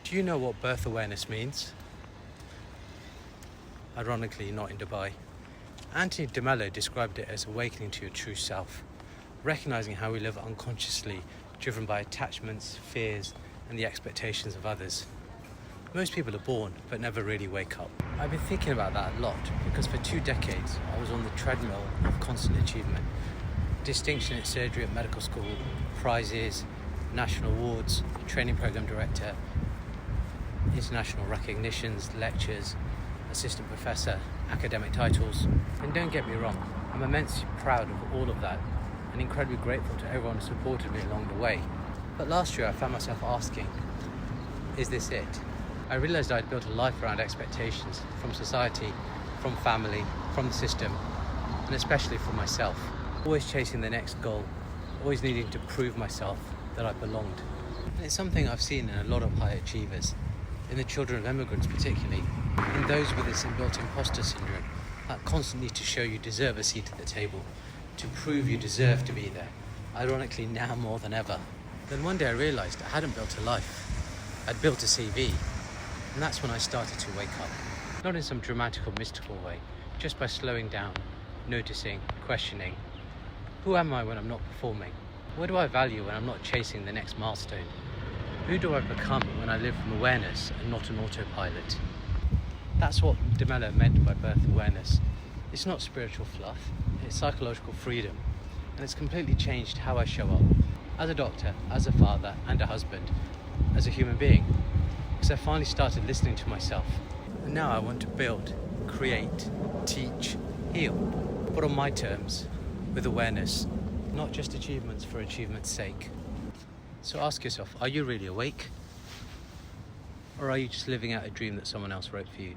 Do you know what birth awareness means? Ironically, not in Dubai. Anthony de Mello described it as awakening to your true self, recognizing how we live unconsciously, driven by attachments, fears, and the expectations of others. Most people are born, but never really wake up. I've been thinking about that a lot because for 2 decades, I was on the treadmill of constant achievement. Distinction in surgery at medical school, prizes, national awards, training program director, international recognitions, lectures, assistant professor, academic titles. And don't get me wrong, I'm immensely proud of all of that and incredibly grateful to everyone who supported me along the way. But last year I found myself asking, is this it? I realised I'd built a life around expectations from society, from family, from the system, and especially from myself. Always chasing the next goal, always needing to prove myself that I belonged. And it's something I've seen in a lot of high achievers, in the children of immigrants particularly, in those with this inbuilt imposter syndrome, that constant need to show you deserve a seat at the table, to prove you deserve to be there, ironically now more than ever. Then one day I realised I hadn't built a life, I'd built a CV, and that's when I started to wake up. Not in some dramatic or mystical way, just by slowing down, noticing, questioning. Who am I when I'm not performing? What do I value when I'm not chasing the next milestone? Who do I become when I live from awareness and not an autopilot? That's what de Mello meant by birth awareness. It's not spiritual fluff, it's psychological freedom, and it's completely changed how I show up as a doctor, as a father and a husband, as a human being, because I finally started listening to myself. And now I want to build, create, teach, heal, but on my terms, with awareness, not just achievements for achievement's sake. So ask yourself, are you really awake? Or are you just living out a dream that someone else wrote for you?